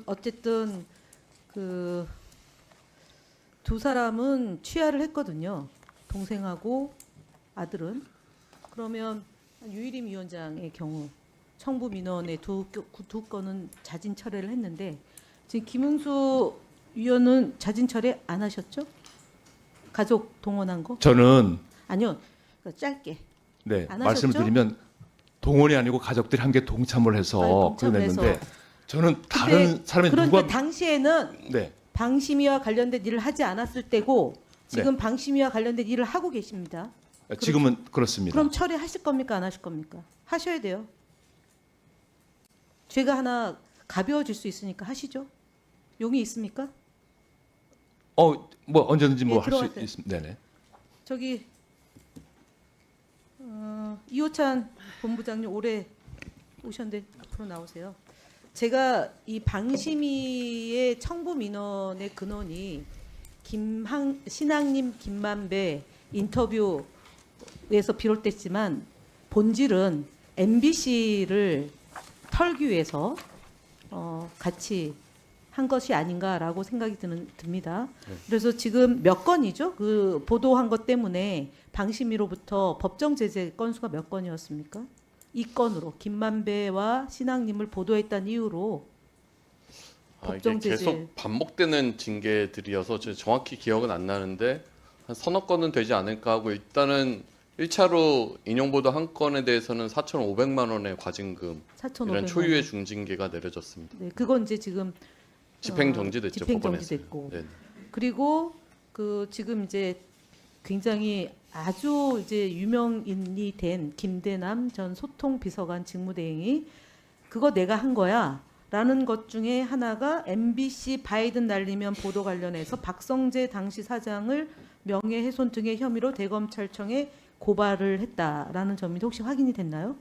어쨌든 그 두 사람은 취하를 했거든요. 동생하고 아들은. 그러면 유일임 위원장의 경우 청부 민원의 두 건은 자진 철회를 했는데 지금 김웅수 위원은 자진 철회 안 하셨죠? 가족 동원한 거? 저는 아니요. 짧게. 네, 안 말씀을 하셨죠? 드리면 동원이 아니고 가족들이 함께 동참을 해서 동참을 그랬는데 해서. 저는 다른 사람이 그런데 누가 당시에는 네, 방심위와 관련된 일을 하지 않았을 때고 지금 방심위와 관련된 일을 하고 계십니다. 지금은 그렇습니다. 그럼 처리하실 겁니까? 안 하실 겁니까? 하셔야 돼요. 죄가 하나 가벼워질 수 있으니까 하시죠. 용이 있습니까? 뭐 언제든지 뭐 예, 할 수 들어가세요. 있습니다. 네네. 저기 이호찬 본부장님 올해 오셨는데 앞으로 나오세요. 제가 이 방심위의 청부 민원의 근원이 신앙님 김만배 인터뷰에서 비롯됐지만 본질은 MBC를 털기 위해서 같이 한 것이 아닌가라고 생각이 듭니다. 그래서 지금 몇 건이죠? 그 보도한 것 때문에 방심위로부터 법정 제재 건수가 몇 건이었습니까? 이 건으로 김만배와 신앙님을 보도했다는 이유로 법정 이게 제재. 계속 반복되는 징계들이어서 제가 정확히 기억은 안 나는데 한 서너 건은 되지 않을까 하고 일단은 1차로 인용보도 한 건에 대해서는 4,500만 원의 과징금 4,500만 이런 원. 초유의 중징계가 내려졌습니다. 네, 그건 이제 지금 집행 정지됐죠. 집행 법원에서. 정지됐고. 네. 그리고 그 지금 이제 굉장히 아주 이제 유명인이 된 김대남 전 소통비서관 직무대행이 그거 내가 한 거야라는 것 중에 하나가 MBC 바이든 날리면 보도 관련해서 박성재 당시 사장을 명예훼손 등의 혐의로 대검찰청에 고발을 했다라는 점인데 혹시 확인이 됐나요?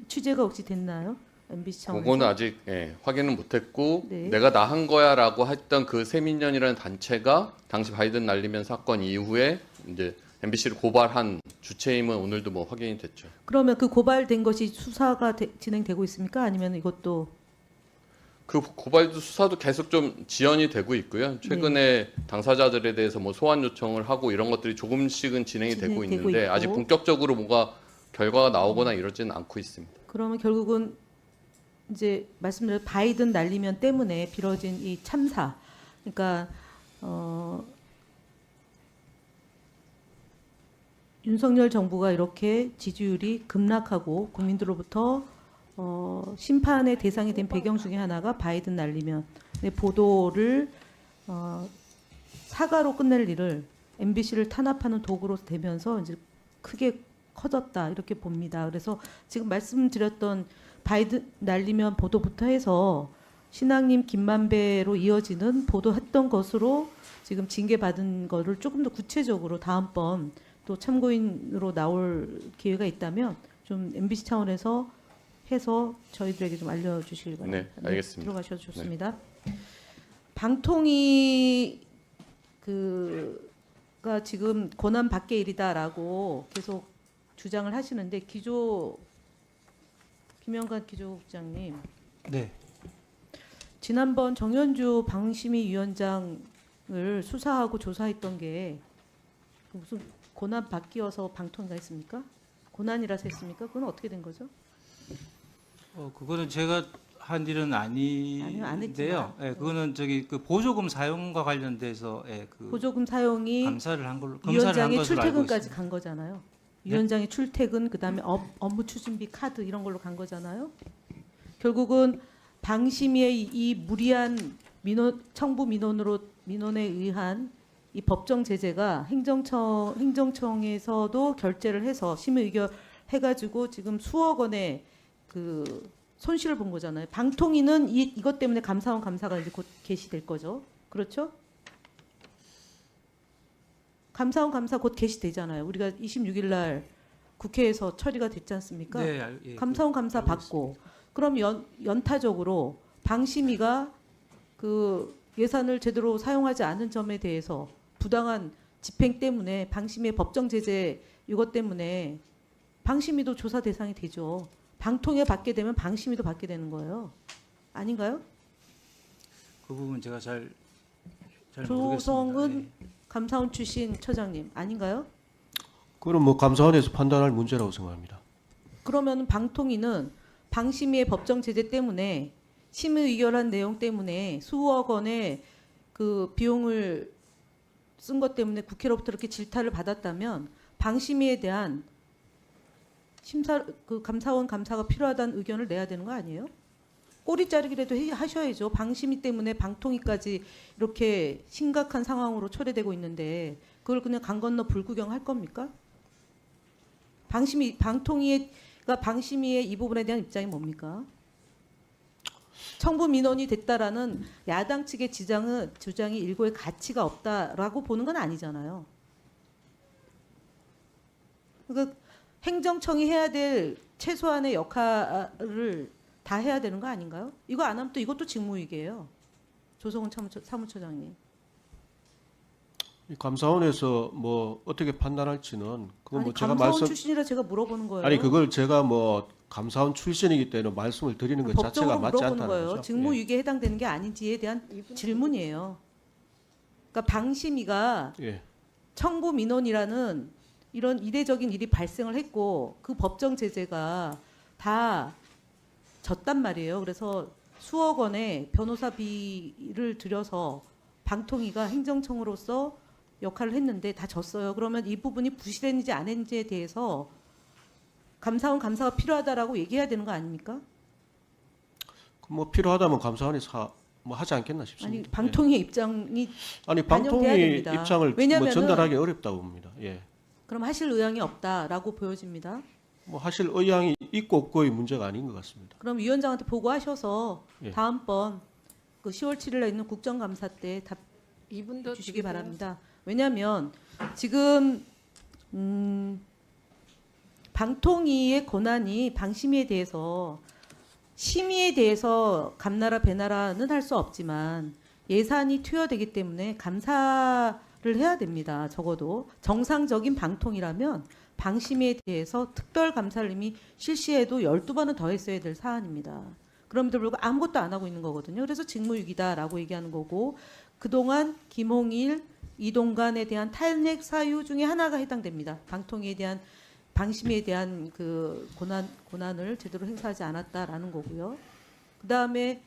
취재가 혹시 됐나요? MBC 차원에서? 그거는 아직 확인은 못했고 네. 내가 나 한 거야라고 했던 그 세민연이라는 단체가 당시 바이든 날리면 사건 이후에 이제 MBC를 고발한 주체임은 오늘도 뭐 확인이 됐죠. 그러면 그 고발된 것이 수사가 진행되고 있습니까? 아니면 이것도 그 고발도 수사도 계속 좀 지연이 되고 있고요. 최근에 당사자들에 대해서 뭐 소환 요청을 하고 이런 것들이 조금씩은 진행이 되고 진행되고 있는데 있고. 아직 본격적으로 뭐가 결과가 나오거나 이러지는 않고 있습니다. 그러면 결국은 이제 말씀드린 바이든 날리면 때문에 벌어진 이 참사, 그러니까 윤석열 정부가 이렇게 지지율이 급락하고 국민들로부터 심판의 대상이 된 배경 중에 하나가 바이든 날리면 보도를 사과로 끝낼 일을 MBC를 탄압하는 도구로 되면서 이제 크게 커졌다 이렇게 봅니다. 그래서 지금 말씀드렸던 바이든 날리면 보도부터 해서 신앙님 김만배로 이어지는 보도했던 것으로 지금 징계받은 거를 조금 더 구체적으로 다음번 또 참고인으로 나올 기회가 있다면 좀 MBC 차원에서 해서 저희들에게 좀 알려주시길 바랍니다. 네, 알겠습니다. 들어가셔도 좋습니다. 방통위 그가 지금 권한 밖의 일이다라고 계속 주장을 하시는데 김영관 기조국장님, 네. 지난번 정현주 방심위 위원장을 수사하고 조사했던 게 무슨 고난 바뀌어서 방통위가 했습니까? 고난이라서 했습니까? 그건 어떻게 된 거죠? 그거는 제가 한 일은 아니요, 안 아닌데요. 했지만. 예, 그거는 저기 그 보조금 사용과 관련돼서 그 보조금 사용이 감사를 한 걸로 검사를 한 위원장의 것으로 알고 출퇴근까지 있습니다. 간 거잖아요. 네? 위원장의 출퇴근 그다음에 업무 추진비 카드 이런 걸로 간 거잖아요. 결국은 방심위의 이 무리한 청부 민원에 의한 이 법정 제재가 행정청에서도 결재를 해서 심의 의결 해가지고 지금 수억 원의 그 손실을 본 거잖아요. 방통위는 이것 때문에 감사원 감사가 이제 곧 개시될 거죠. 그렇죠? 감사원 감사 곧 개시되잖아요. 우리가 26일 날 국회에서 처리가 됐지 않습니까? 네, 예, 감사원 감사 알고 받고 그럼 연타적으로 방심위가 그 예산을 제대로 사용하지 않은 점에 대해서 부당한 집행 때문에 방심위의 법정 제재 이것 때문에 방심위도 조사 대상이 되죠. 방통위가 받게 되면 방심위도 받게 되는 거예요. 아닌가요? 그 부분 제가 잘 조성은 모르겠습니다. 감사원 출신 처장님 아닌가요? 그럼 뭐 감사원에서 판단할 문제라고 생각합니다. 그러면 방통위는 방심위의 법정 제재 때문에 심의 의결한 내용 때문에 수억 원의 그 비용을 쓴 것 때문에 국회로부터 이렇게 질타를 받았다면 방심위에 대한 감사원 감사가 필요하다는 의견을 내야 되는 거 아니에요? 꼬리 자르기라도 하셔야죠. 방심위 때문에 방통위까지 이렇게 심각한 상황으로 초래되고 있는데 그걸 그냥 강 건너 불구경 할 겁니까? 방통위가 방심위의 이 부분에 대한 입장이 뭡니까? 청부 민원이 됐다라는 야당 측의 주장이 일고의 가치가 없다라고 보는 건 아니잖아요. 그러니까 행정청이 해야 될 최소한의 역할을 다 해야 되는 거 아닌가요? 이거 안 하면 또 이것도 직무유기예요. 조성은 사무처장님. 이 감사원에서 뭐 어떻게 판단할지는 그건 아니 뭐 제가 감사원 말씀 출신이라 제가 물어보는 거예요. 아니 그걸 제가 뭐 감사원 출신이기 때문에 말씀을 드리는 것 자체가 법적으로 맞지 물어보는 않다는 거예요. 거죠. 예. 직무유기에 해당되는 게 아닌지에 대한 질문이에요. 그러니까 방심위가 예. 청부 민원이라는 이런 이례적인 일이 발생을 했고 그 법정 제재가 다 졌단 말이에요. 그래서 수억 원의 변호사비를 들여서 방통위가 행정청으로서 역할을 했는데 다 졌어요. 그러면 이 부분이 부실했는지 안 했는지에 대해서 감사원 감사가 필요하다라고 얘기해야 되는 거 아닙니까? 뭐 필요하다면 감사원에서 뭐 하지 않겠나 아니 싶습니다. 방통위의 입장이 예. 아니 반영돼야 방통위 됩니다. 입장을 뭐 왜냐면은 전달하기 어렵다고 봅니다. 예. 그럼 하실 의향이 없다라고 보여집니다. 뭐 하실 의향이 있고 없고의 문제가 아닌 것 같습니다. 그럼 위원장한테 보고하셔서 예. 다음번 그 10월 7일에 있는 국정감사 때 답 이분도 주시기 바랍니다. 왜냐하면 지금 방통위의 권한이 방심위에 대해서 심의에 대해서 감나라 배나라는 할 수 없지만 예산이 투여되기 때문에 감사를 해야 됩니다. 적어도 정상적인 방통이라면 방심위에 대해서 특별 감사를 이미 실시해도 12번은 더 했어야 될 사안입니다. 그럼에도 불구하고 아무것도 안 하고 있는 거거든요. 그래서 직무유기다라고 얘기하는 거고 그동안 김홍일, 이동관에 대한 탄핵 사유 중에 하나가 해당됩니다. 방통위에 대한 방심위에 대한 그 권한을 제대로 행사하지 않았다라는 거고요. 그다음에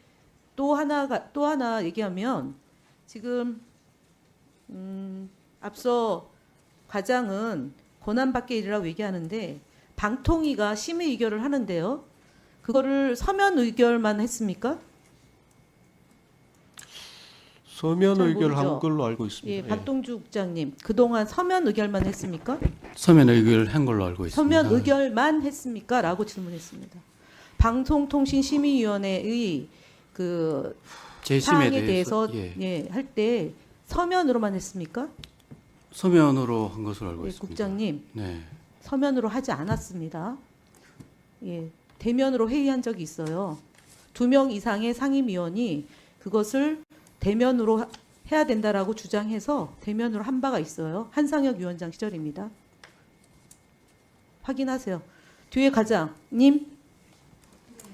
또 하나 얘기하면 지금 앞서 과장은 권한 밖의 일이라고 얘기하는데 방통위가 심의 의결을 하는데요. 그거를 서면 의결만 했습니까? 서면 잘 의결한 모르죠. 걸로 알고 있습니다. 예, 박동주 국장님 그동안 서면 의결만 했습니까? 서면 의결한 걸로 알고 있습니다. 서면 의결만 했습니까? 라고 질문했습니다. 방송통신심의위원회의 그 재심에 사항에 대해서 예, 할 때 서면으로만 했습니까? 서면으로 한 것으로 알고 예, 있습니다. 국장님 네. 서면으로 하지 않았습니다. 예, 대면으로 회의한 적이 있어요. 2명 이상의 상임위원이 그것을 대면으로 해야 된다라고 주장해서 대면으로 한 바가 있어요. 한상혁 위원장 시절입니다. 확인하세요. 뒤에 과장님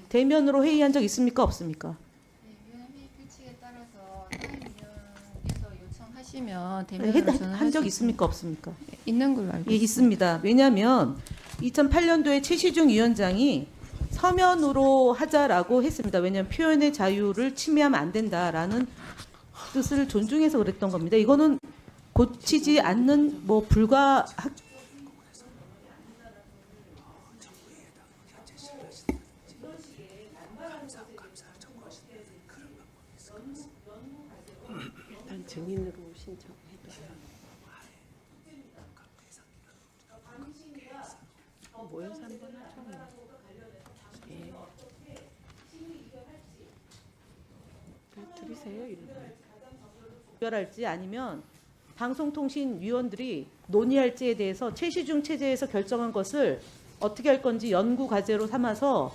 대면으로 회의한 적 있습니까? 없습니까? 네, 위원회 규칙에 따라서 상임위원께서 요청하시면 대면으로 한 적 있습니까? 없습니까? 있는 걸로 알고 예, 있습니다. 있습니다. 왜냐하면 2008년도에 최시중 위원장이 서면으로 하자라고 했습니다. 왜냐하면 표현의 자유를 침해하면 안 된다라는 뜻을 존중해서 그랬던 겁니다. 이거는 고치지 않는 뭐 증인으로 신청해도 모여서 한번 하죠. 예. 들으세요. 의결할지 아니면 방송통신위원들이 논의할지에 대해서 최시중 체제에서 결정한 것을 어떻게 할 건지 연구 과제로 삼아서